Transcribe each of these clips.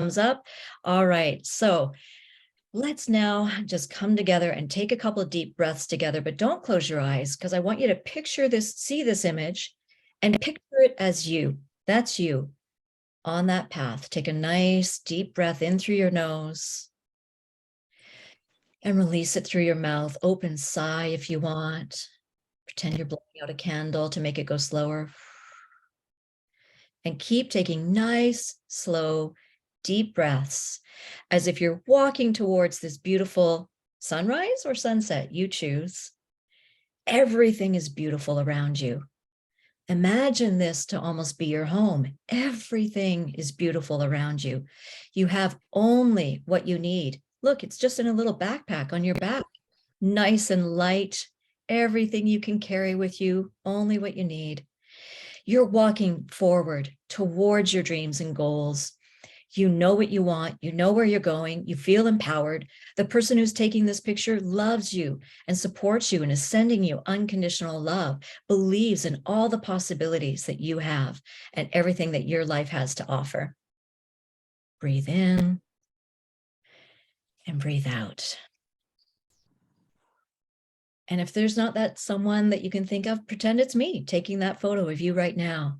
thumbs up. All right, so let's now just come together and take a couple of deep breaths together, but don't close your eyes because I want you to picture this, see this image and picture it as you. That's you on that path. Take a nice deep breath in through your nose and release it through your mouth. Open sigh if you want. Pretend you're blowing out a candle to make it go slower. And keep taking nice, slow, deep breaths as if you're walking towards this beautiful sunrise or sunset, you choose. Everything is beautiful around you. Imagine this to almost be your home. Everything is beautiful around you. You have only what you need. Look, it's just in a little backpack on your back. Nice and light. Everything you can carry with you, only what you need. You're walking forward towards your dreams and goals. You know what you want. You know where you're going. You feel empowered. The person who's taking this picture loves you and supports you and is sending you unconditional love, believes in all the possibilities that you have and everything that your life has to offer. Breathe in and breathe out. And if there's not that someone that you can think of, pretend it's me taking that photo of you right now.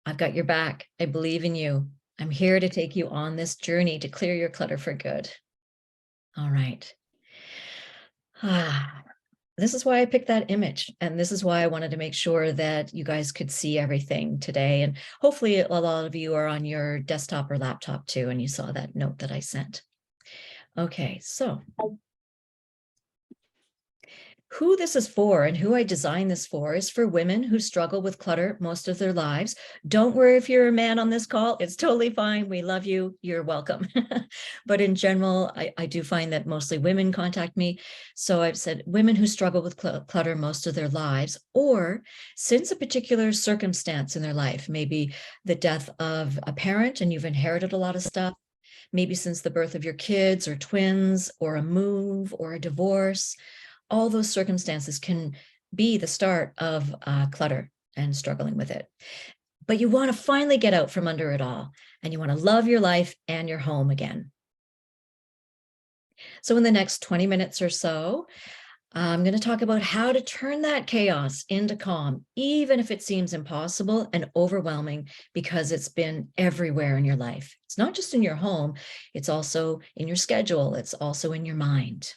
I've got your back. I believe in you. I'm here to take you on this journey to clear your clutter for good. All right. This is why I picked that image. And this is why I wanted to make sure that you guys could see everything today. And hopefully a lot of you are on your desktop or laptop too, and you saw that note that I sent. Okay, so who this is for and who I designed this for is for women who struggle with clutter most of their lives. Don't worry if you're a man on this call, it's totally fine. We love you, you're welcome. But in general, I do find that mostly women contact me. So I've said women who struggle with clutter most of their lives, or since a particular circumstance in their life, maybe the death of a parent and you've inherited a lot of stuff, maybe since the birth of your kids or twins or a move or a divorce. All those circumstances can be the start of clutter and struggling with it. But you want to finally get out from under it all, and you want to love your life and your home again. So in the next 20 minutes or so, I'm going to talk about how to turn that chaos into calm, even if it seems impossible and overwhelming because it's been everywhere in your life. It's not just in your home, it's also in your schedule, it's also in your mind.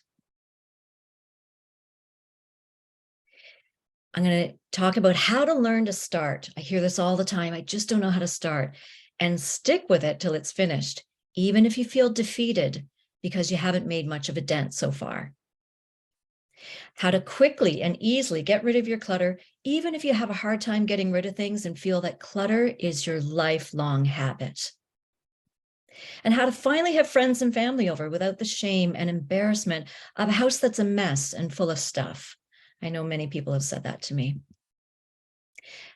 I'm going to talk about how to learn to start. I hear this all the time. I just don't know how to start. And stick with it till it's finished, even if you feel defeated because you haven't made much of a dent so far. How to quickly and easily get rid of your clutter, even if you have a hard time getting rid of things and feel that clutter is your lifelong habit. And how to finally have friends and family over without the shame and embarrassment of a house that's a mess and full of stuff. I know many people have said that to me.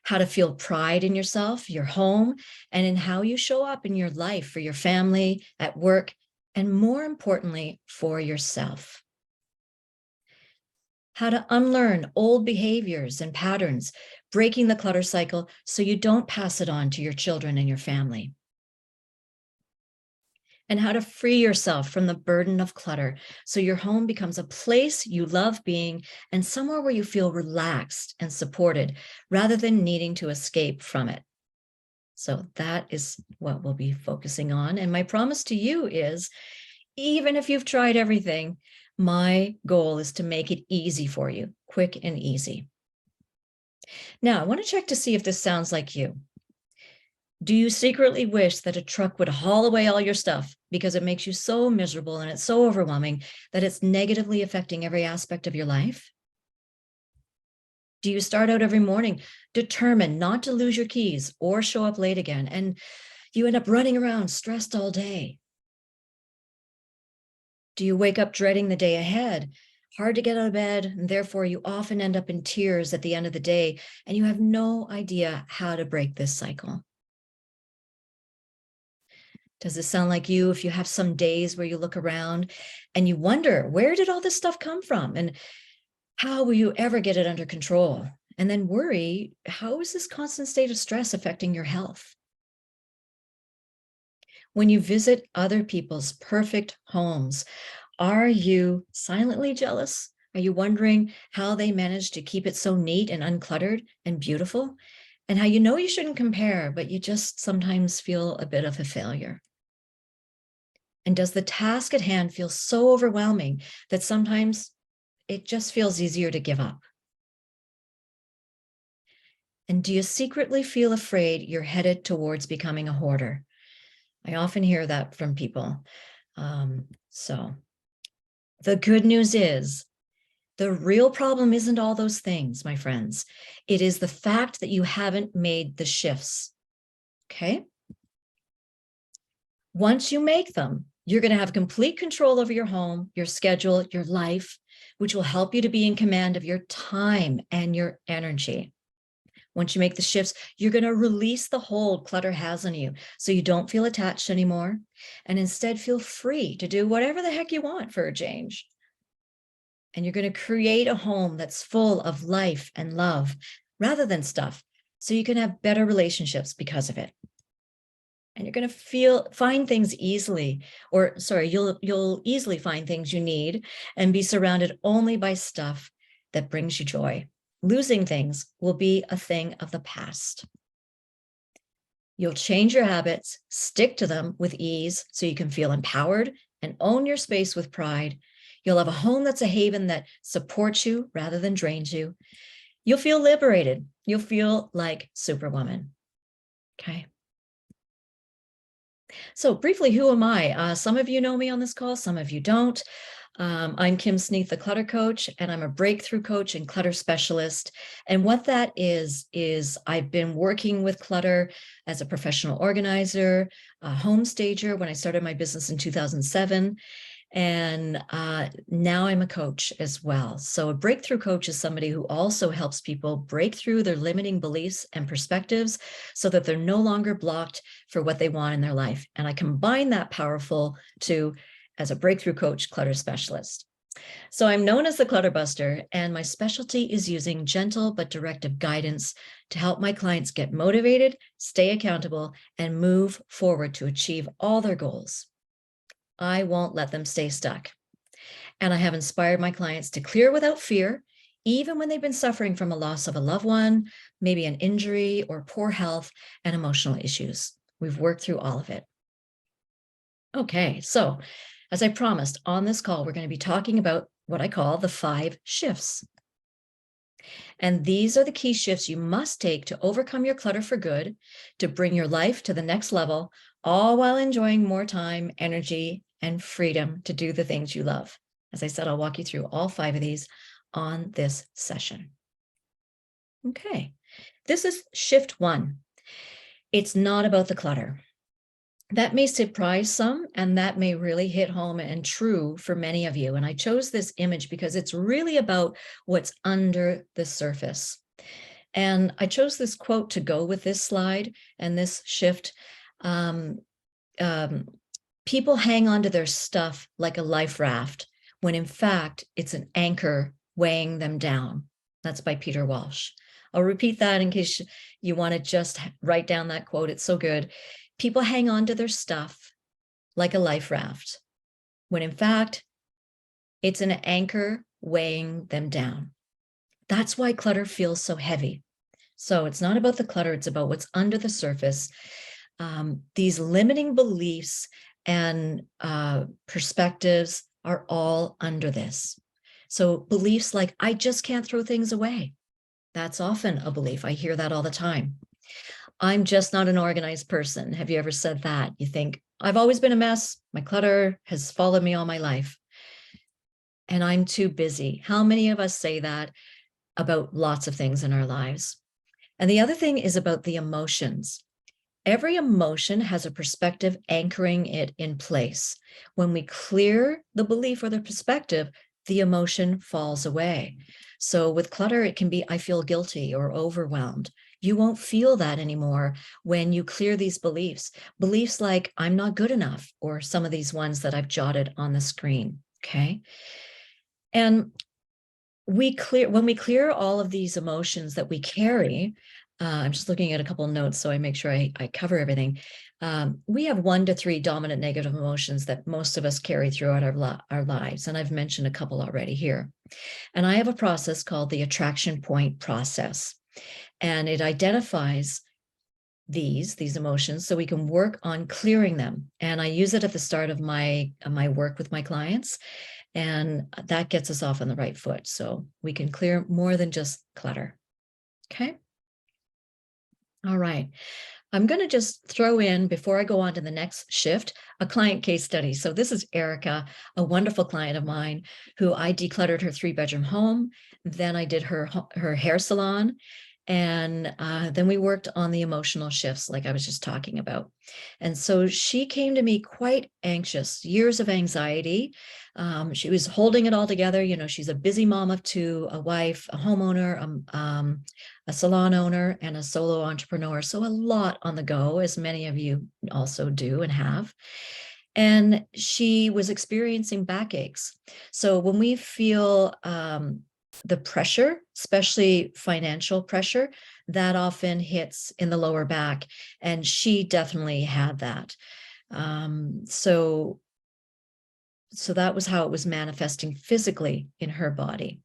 How to feel pride in yourself, your home, and in how you show up in your life for your family, at work, and more importantly, for yourself. How to unlearn old behaviors and patterns, breaking the clutter cycle so you don't pass it on to your children and your family. And how to free yourself from the burden of clutter so your home becomes a place you love being and somewhere where you feel relaxed and supported rather than needing to escape from it. So that is what we'll be focusing on. And my promise to you is, even if you've tried everything, my goal is to make it easy for you, quick and easy. Now, I want to check to see if this sounds like you. Do you secretly wish that a truck would haul away all your stuff because it makes you so miserable and it's so overwhelming that it's negatively affecting every aspect of your life? Do you start out every morning determined not to lose your keys or show up late again, and you end up running around stressed all day? Do you wake up dreading the day ahead, hard to get out of bed, and therefore you often end up in tears at the end of the day, and you have no idea how to break this cycle? Does this sound like you if you have some days where you look around and you wonder, where did all this stuff come from? And how will you ever get it under control? And then worry, how is this constant state of stress affecting your health? When you visit other people's perfect homes, are you silently jealous? Are you wondering how they managed to keep it so neat and uncluttered and beautiful? And how you know you shouldn't compare, but you just sometimes feel a bit of a failure? And does the task at hand feel so overwhelming that sometimes it just feels easier to give up? And do you secretly feel afraid you're headed towards becoming a hoarder? I often hear that from people. So the good news is the real problem isn't all those things, my friends. It is the fact that you haven't made the shifts, okay? Once you make them, you're going to have complete control over your home, your schedule, your life, which will help you to be in command of your time and your energy. Once you make the shifts, you're going to release the hold clutter has on you so you don't feel attached anymore and instead feel free to do whatever the heck you want for a change. And you're going to create a home that's full of life and love rather than stuff, so you can have better relationships because of it. And you're going to find things easily, you'll easily find things you need and be surrounded only by stuff that brings you joy. Losing things will be a thing of the past. You'll change your habits, stick to them with ease so you can feel empowered and own your space with pride. You'll have a home that's a haven that supports you rather than drains you. You'll feel liberated. You'll feel like Superwoman. Okay. So briefly, who am I? Some of you know me on this call, some of you don't. I'm Kim Sneath, the Clutter Coach, and I'm a breakthrough coach and clutter specialist. And what that is I've been working with clutter as a professional organizer, a home stager when I started my business in 2007. And now I'm a coach as well. So a breakthrough coach is somebody who also helps people break through their limiting beliefs and perspectives so that they're no longer blocked for what they want in their life. And I combine that powerful to as a breakthrough coach, clutter specialist. So I'm known as the Clutter Buster, and my specialty is using gentle but directive guidance to help my clients get motivated, stay accountable, and move forward to achieve all their goals. I won't let them stay stuck. And I have inspired my clients to clear without fear, even when they've been suffering from a loss of a loved one, maybe an injury or poor health and emotional issues. We've worked through all of it. Okay, so as I promised on this call, we're going to be talking about what I call the 5 shifts. And these are the key shifts you must take to overcome your clutter for good, to bring your life to the next level, all while enjoying more time, energy, and freedom to do the things you love. As I said, I'll walk you through all 5 of these on this session. Okay, this is shift 1. It's not about the clutter. That may surprise some, and that may really hit home and true for many of you. And I chose this image because it's really about what's under the surface. And I chose this quote to go with this slide and this shift. People hang on to their stuff like a life raft, when in fact, it's an anchor weighing them down. That's by Peter Walsh. I'll repeat that in case you want to just write down that quote. It's so good. People hang on to their stuff like a life raft, when in fact, it's an anchor weighing them down. That's why clutter feels so heavy. So it's not about the clutter, it's about what's under the surface. These limiting beliefs and perspectives are all under this. So beliefs like, I just can't throw things away. That's often a belief. I hear that all the time. I'm just not an organized person. Have you ever said that? You think, I've always been a mess. My clutter has followed me all my life. And I'm too busy. How many of us say that about lots of things in our lives? And the other thing is about the emotions. Every emotion has a perspective anchoring it in place. When we clear the belief or the perspective, the emotion falls away. So with clutter, it can be, I feel guilty or overwhelmed. You won't feel that anymore when you clear these beliefs. Beliefs like, I'm not good enough, or some of these ones that I've jotted on the screen, okay? And when we clear all of these emotions that we carry, I'm just looking at a couple of notes so I make sure I cover everything. We have 1 to 3 dominant negative emotions that most of us carry throughout our lives. And I've mentioned a couple already here. And I have a process called the attraction point process. And it identifies these emotions so we can work on clearing them. And I use it at the start of my work with my clients. And that gets us off on the right foot. So we can clear more than just clutter. Okay. All right. I'm going to just throw in, before I go on to the next shift, a client case study. So this is Erika, a wonderful client of mine who I decluttered her 3-bedroom home. Then I did her hair salon. And then we worked on the emotional shifts like I was just talking about. And so she came to me quite anxious, years of anxiety. She was holding it all together. You know, she's a busy mom of 2, a wife, a homeowner, a salon owner, and a solo entrepreneur. So a lot on the go, as many of you also do and have. And she was experiencing backaches. So when we feel the pressure, especially financial pressure, that often hits in the lower back. And she definitely had that. So that was how it was manifesting physically in her body.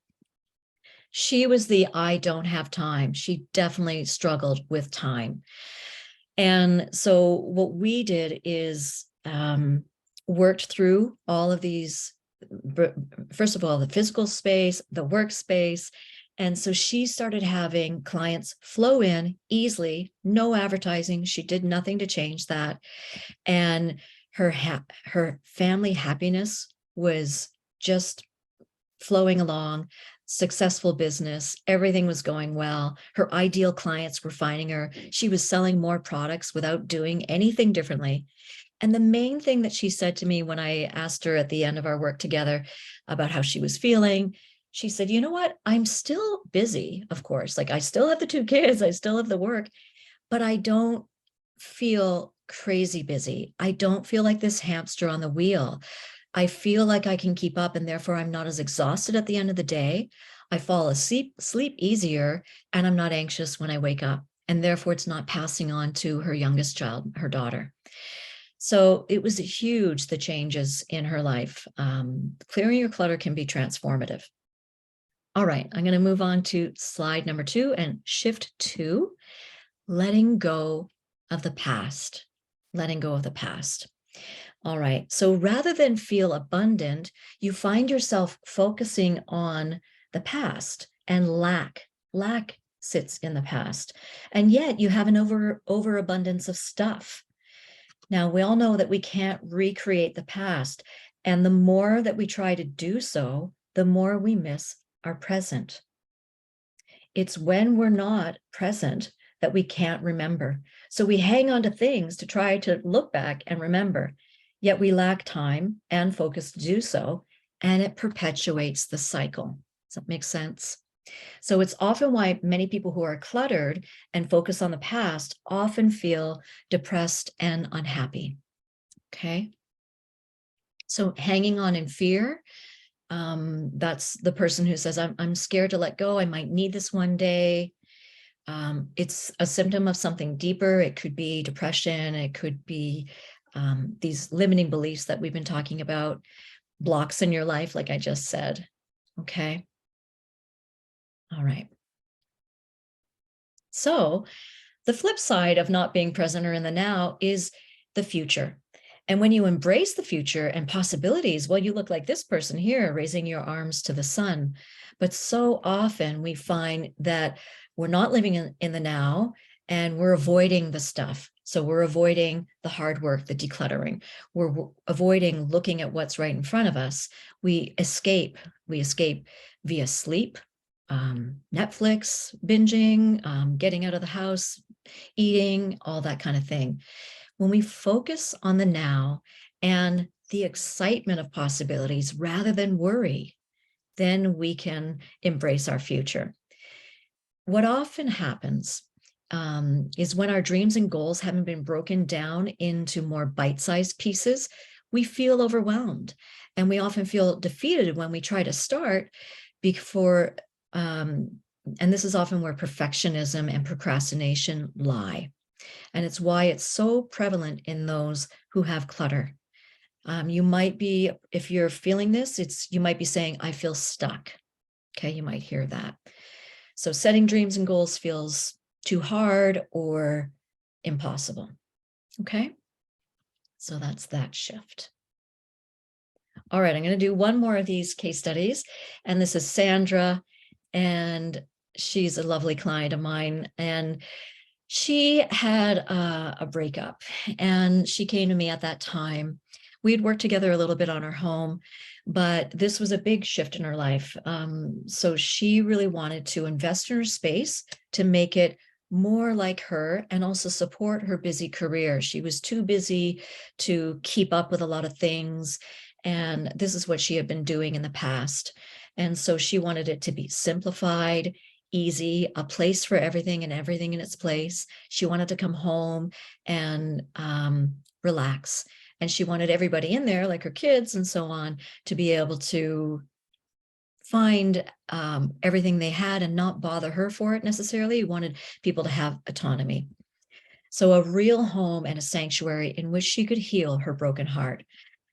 She was the I don't have time. She definitely struggled with time. And so what we did is worked through all of these, first of all, the physical space, the workspace. And so she started having clients flow in easily, no advertising. She did nothing to change that. And her family happiness was just flowing along, successful business, everything was going well. Her ideal clients were finding her. She was selling more products without doing anything differently. And the main thing that she said to me when I asked her at the end of our work together about how she was feeling, she said, you know what? I'm still busy, of course. Like I still have the 2 kids, I still have the work, but I don't feel crazy busy. I don't feel like this hamster on the wheel. I feel like I can keep up, and therefore I'm not as exhausted at the end of the day. I fall asleep, sleep easier, and I'm not anxious when I wake up. And therefore it's not passing on to her youngest child, her daughter. So it was huge, the changes in her life. Clearing your clutter can be transformative. All right, I'm going to move on to slide number 2 and shift 2, letting go of the past. Letting go of the past. All right, so rather than feel abundant, you find yourself focusing on the past, and lack sits in the past. And yet you have an overabundance of stuff. Now, we all know that we can't recreate the past. And the more that we try to do so, the more we miss our present. It's when we're not present that we can't remember. So we hang on to things to try to look back and remember, yet we lack time and focus to do so, and it perpetuates the cycle. Does that make sense? So it's often why many people who are cluttered and focus on the past often feel depressed and unhappy. Okay. So hanging on in fear, that's the person who says, I'm scared to let go. I might need this one day. It's a symptom of something deeper. It could be depression. It could be these limiting beliefs that we've been talking about, blocks in your life, like I just said. Okay. All right. So the flip side of not being present or in the now is the future. And when you embrace the future and possibilities, well, you look like this person here, raising your arms to the sun. But so often we find that we're not living in the now, and we're avoiding the stuff. So we're avoiding the hard work, the decluttering. We're avoiding looking at what's right in front of us. We escape via sleep, Netflix, binging, getting out of the house, eating, all that kind of thing. When we focus on the now and the excitement of possibilities rather than worry, then we can embrace our future. What often happens is when our dreams and goals haven't been broken down into more bite-sized pieces, we feel overwhelmed, and we often feel defeated when we try to start before, and this is often where perfectionism and procrastination lie. And it's why it's so prevalent in those who have clutter. You might be, if you're feeling this, you might be saying, I feel stuck. Okay, you might hear that. So setting dreams and goals feels too hard or impossible. Okay, so that's that shift. All right, I'm going to do one more of these case studies. And this is Sandra, and she's a lovely client of mine. And she had a breakup, and she came to me at that time. We'd worked together a little bit on her home, but this was a big shift in her life. So she really wanted to invest in her space to make it more like her and also support her busy career. She was too busy to keep up with a lot of things. And this is what she had been doing in the past. And so she wanted it to be simplified, easy, a place for everything and everything in its place. She wanted to come home and relax. And she wanted everybody in there, like her kids and so on, to be able to find everything they had and not bother her for it necessarily. He wanted people to have autonomy. So a real home and a sanctuary in which she could heal her broken heart.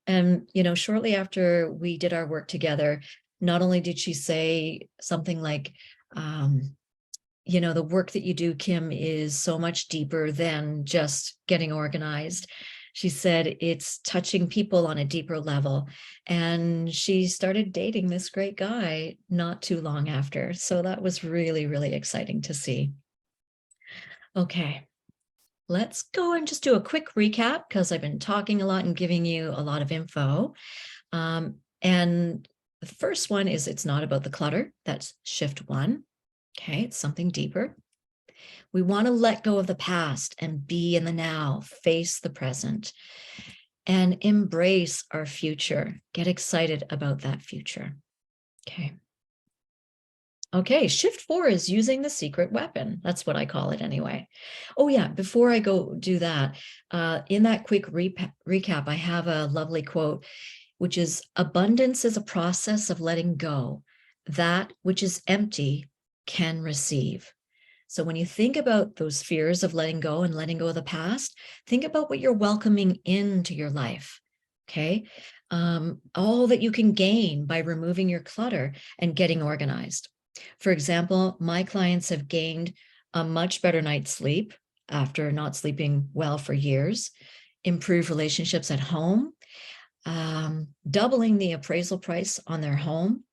And, shortly after we did our work together, not only did she say something like, the work that you do, Kim, is so much deeper than just getting organized. She said it's touching people on a deeper level. And she started dating this great guy not too long after. So that was really, really exciting to see. Okay. Let's go and just do a quick recap because I've been talking a lot and giving you a lot of info. And the first one is it's not about the clutter. That's shift one. Okay, it's something deeper. We want to let go of the past and be in the now, face the present, and embrace our future. Get excited about that future. Okay. Okay, shift 4 is using the secret weapon. That's what I call it anyway. Oh yeah, before I go do that, in that quick recap, I have a lovely quote, which is, abundance is a process of letting go. That which is empty can receive. So when you think about those fears of letting go and letting go of the past, think about what you're welcoming into your life. Okay. All that you can gain by removing your clutter and getting organized. For example, my clients have gained a much better night's sleep after not sleeping well for years, improved relationships at home, doubling the appraisal price on their home,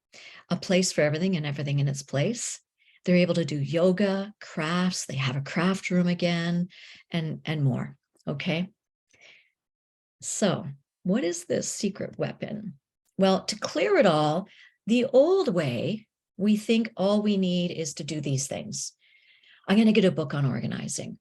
a place for everything and everything in its place. They're able to do yoga, crafts, they have a craft room again, and more. Okay. So what is this secret weapon? Well, to clear it all, the old way, we think all we need is to do these things. I'm going to get a book on organizing.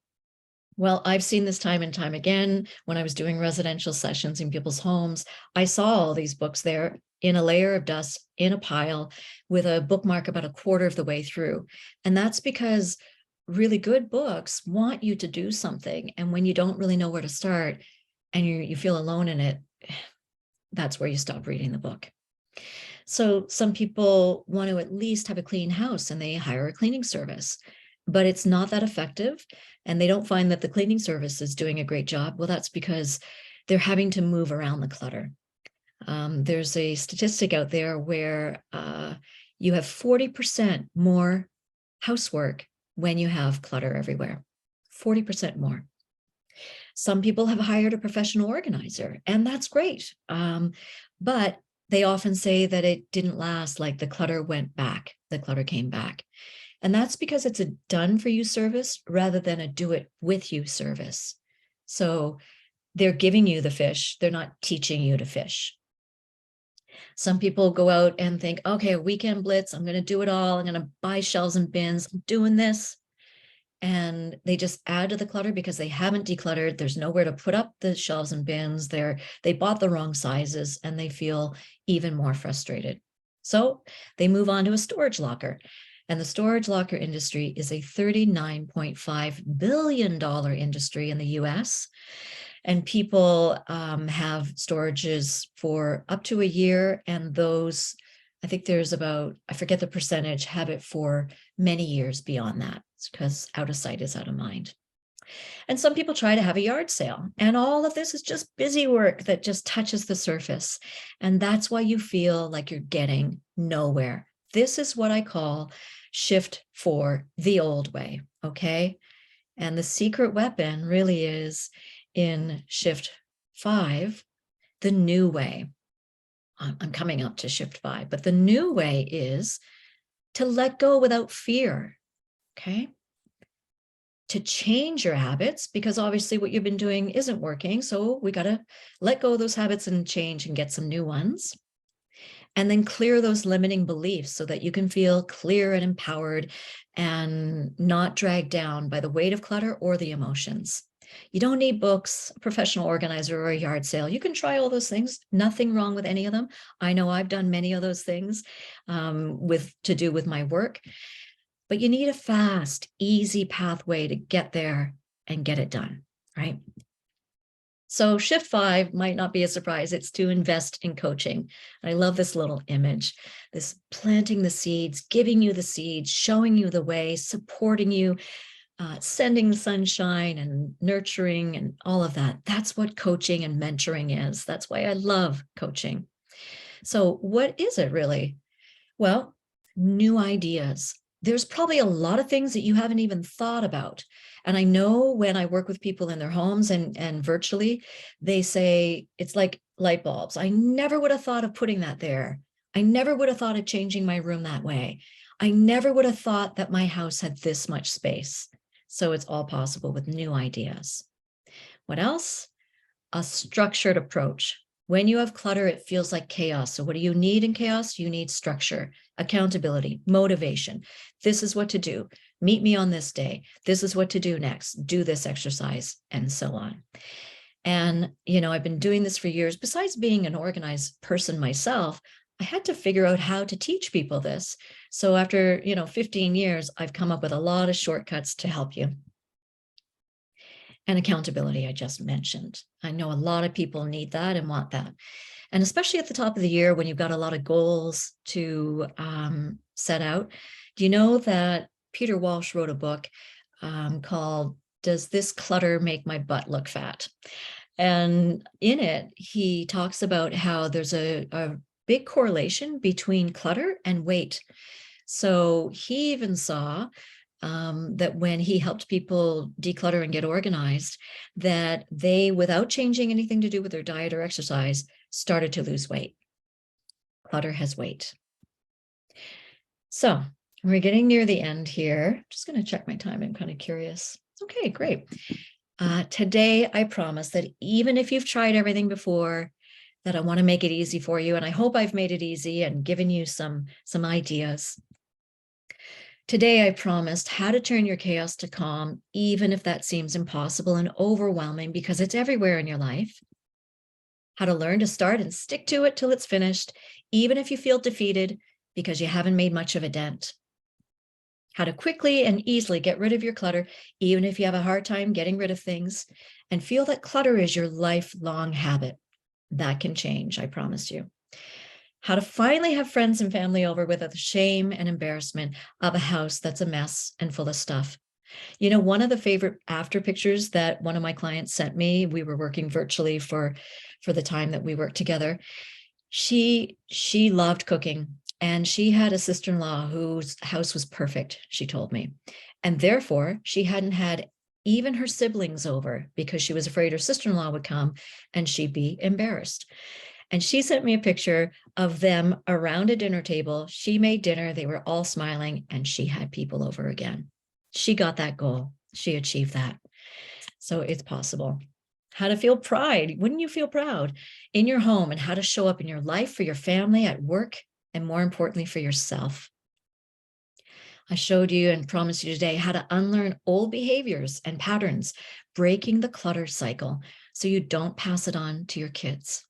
Well, I've seen this time and time again. When I was doing residential sessions in people's homes, I saw all these books there in a layer of dust in a pile with a bookmark about a quarter of the way through. And that's because really good books want you to do something. And when you don't really know where to start and you feel alone in it, that's where you stop reading the book. So some people want to at least have a clean house and they hire a cleaning service, but it's not that effective. And they don't find that the cleaning service is doing a great job. Well, that's because they're having to move around the clutter. There's a statistic out there where you have 40% more housework when you have clutter everywhere, 40% more. Some people have hired a professional organizer, and that's great. But they often say that it didn't last, like the clutter went back, the clutter came back. And that's because it's a done for you service rather than a do it with you service. So they're giving you the fish, they're not teaching you to fish. Some people go out and think, okay, a weekend blitz, I'm going to do it all. I'm going to buy shelves and bins. I'm doing this. And they just add to the clutter because they haven't decluttered. There's nowhere to put up the shelves and bins. They bought the wrong sizes and they feel even more frustrated. So they move on to a storage locker. And the storage locker industry is a $39.5 billion industry in the US. And people have storages for up to a year. And those, I think there's about, I forget the percentage, have it for many years beyond that. It's because out of sight is out of mind. And some people try to have a yard sale. And all of this is just busy work that just touches the surface. And that's why you feel like you're getting nowhere. This is what I call shift for the old way. Okay. And the secret weapon really is in shift 5, the new way. I'm coming up to shift 5, but the new way is to let go without fear. Okay. To change your habits, because obviously what you've been doing isn't working. So we got to let go of those habits and change and get some new ones. And then clear those limiting beliefs so that you can feel clear and empowered and not dragged down by the weight of clutter or the emotions. You don't need books, a professional organizer, or a yard sale. You can try all those things. Nothing wrong with any of them. I know I've done many of those things to do with my work. But you need a fast, easy pathway to get there and get it done, right? So shift 5 might not be a surprise. It's to invest in coaching. I love this little image, this planting the seeds, giving you the seeds, showing you the way, supporting you, sending sunshine and nurturing and all of that. That's what coaching and mentoring is. That's why I love coaching. So what is it really? Well, new ideas. There's probably a lot of things that you haven't even thought about. And I know when I work with people in their homes and virtually, they say it's like light bulbs. I never would have thought of putting that there. I never would have thought of changing my room that way. I never would have thought that my house had this much space. So it's all possible with new ideas. What else? A structured approach. When you have clutter, it feels like chaos. So what do you need in chaos? You need structure, accountability, motivation. This is what to do. Meet me on this day. This is what to do next. Do this exercise, and so on. And, I've been doing this for years. Besides being an organized person myself, I had to figure out how to teach people this. So after, 15 years, I've come up with a lot of shortcuts to help you. And accountability, I just mentioned. I know a lot of people need that and want that. And especially at the top of the year when you've got a lot of goals to set out. Do you know that Peter Walsh wrote a book called Does This Clutter Make My Butt Look Fat? And in it, he talks about how there's a big correlation between clutter and weight. So he even saw that when he helped people declutter and get organized, that they, without changing anything to do with their diet or exercise, started to lose weight. Clutter has weight. So we're getting near the end here. Just going to check my time. I'm kind of curious. Okay, great. Today, I promise that even if you've tried everything before, that I want to make it easy for you. And I hope I've made it easy and given you some ideas. Today, I promised how to turn your chaos to calm, even if that seems impossible and overwhelming because it's everywhere in your life. How to learn to start and stick to it till it's finished, even if you feel defeated because you haven't made much of a dent. How to quickly and easily get rid of your clutter, even if you have a hard time getting rid of things, and feel that clutter is your lifelong habit. That can change, I promise you. How to finally have friends and family over without the shame and embarrassment of a house that's a mess and full of stuff. One of the favorite after pictures that one of my clients sent me, we were working virtually for the time that we worked together. She loved cooking, and she had a sister-in-law whose house was perfect, she told me. And therefore, she hadn't had even her siblings over because she was afraid her sister-in-law would come and she'd be embarrassed. And she sent me a picture of them around a dinner table. She made dinner. They were all smiling, and she had people over again. She got that goal. She achieved that. So it's possible. How to feel pride. Wouldn't you feel proud in your home, and how to show up in your life for your family, at work, and more importantly, for yourself. I showed you and promised you today how to unlearn old behaviors and patterns, breaking the clutter cycle so you don't pass it on to your kids.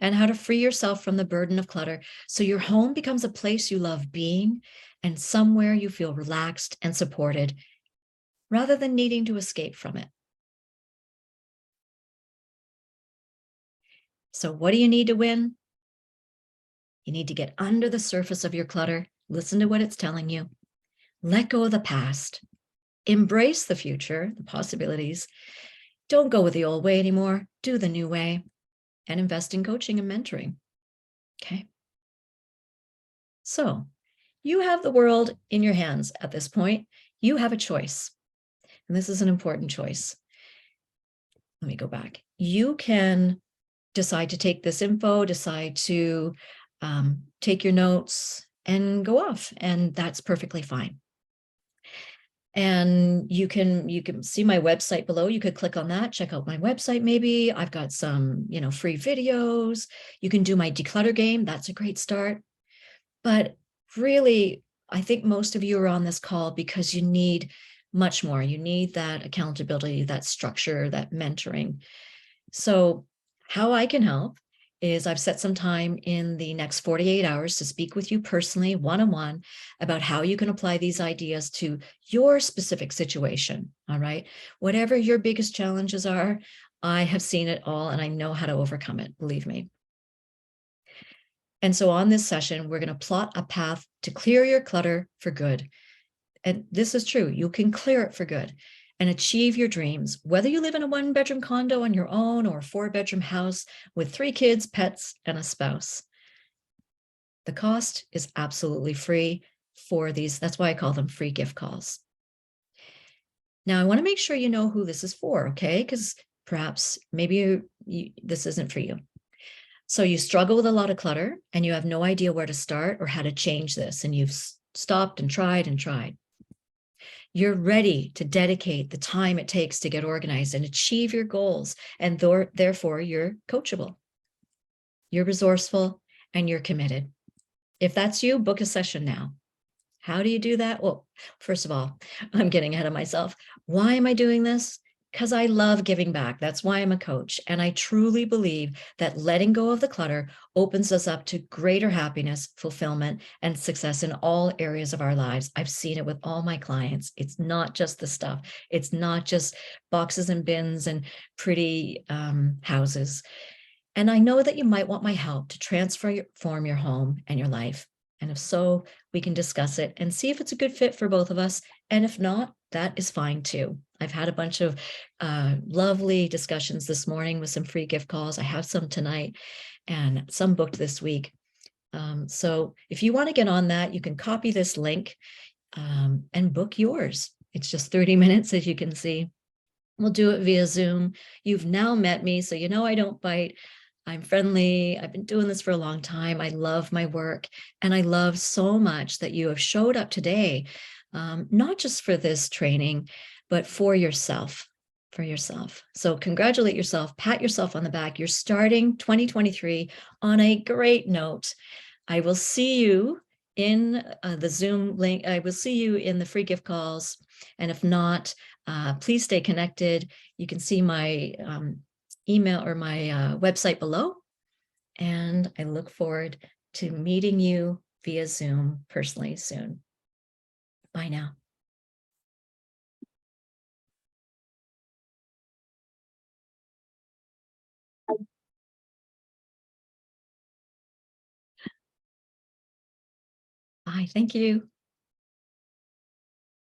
And how to free yourself from the burden of clutter so your home becomes a place you love being and somewhere you feel relaxed and supported rather than needing to escape from it. So what do you need to win? You need to get under the surface of your clutter, listen to what it's telling you, let go of the past, Embrace the future, the possibilities. Don't go with the old way anymore. Do the new way, and invest in coaching and mentoring. Okay. So you have the world in your hands at this point. You have a choice. And this is an important choice. Let me go back. You can decide to take this info, decide to take your notes and go off, and that's perfectly fine. And you can see my website below. You could click on that, check out my website. Maybe I've got some, free videos. You can do my declutter game. That's a great start. But really, I think most of you are on this call because you need much more. You need that accountability, that structure, that mentoring. So how I can help is I've set some time in the next 48 hours to speak with you personally, one-on-one, about how you can apply these ideas to your specific situation, all right? Whatever your biggest challenges are, I have seen it all and I know how to overcome it, believe me. And so on this session, we're going to plot a path to clear your clutter for good. And this is true. You can clear it for good and achieve your dreams, whether you live in a 1-bedroom condo on your own or a 4-bedroom house with 3 kids, pets, and a spouse. The cost is absolutely free for these. That's why I call them free gift calls. Now, I want to make sure you know who this is for, okay? Because perhaps maybe this isn't for you. So you struggle with a lot of clutter and you have no idea where to start or how to change this, and you've stopped and tried and tried. You're ready to dedicate the time it takes to get organized and achieve your goals, and therefore you're coachable. You're resourceful and you're committed. If that's you, book a session now. How do you do that? Well, first of all, I'm getting ahead of myself. Why am I doing this? Because I love giving back. That's why I'm a coach. And I truly believe that letting go of the clutter opens us up to greater happiness, fulfillment, and success in all areas of our lives. I've seen it with all my clients. It's not just the stuff. It's not just boxes and bins and pretty houses. And I know that you might want my help to transform your home and your life. And if so, we can discuss it and see if it's a good fit for both of us. And if not, that is fine too. I've had a bunch of lovely discussions this morning with some free gift calls. I have some tonight and some booked this week. So if you want to get on that, you can copy this link and book yours. It's just 30 minutes, as you can see. We'll do it via Zoom. You've now met me, so you know I don't bite. I'm friendly. I've been doing this for a long time. I love my work. And I love so much that you have showed up today, not just for this training, but for yourself, So congratulate yourself, pat yourself on the back. You're starting 2023 on a great note. I will see you in the Zoom link. I will see you in the free gift calls. And if not, please stay connected. You can see my email or my website below. And I look forward to meeting you via Zoom personally soon. Bye now. Bye. Thank you.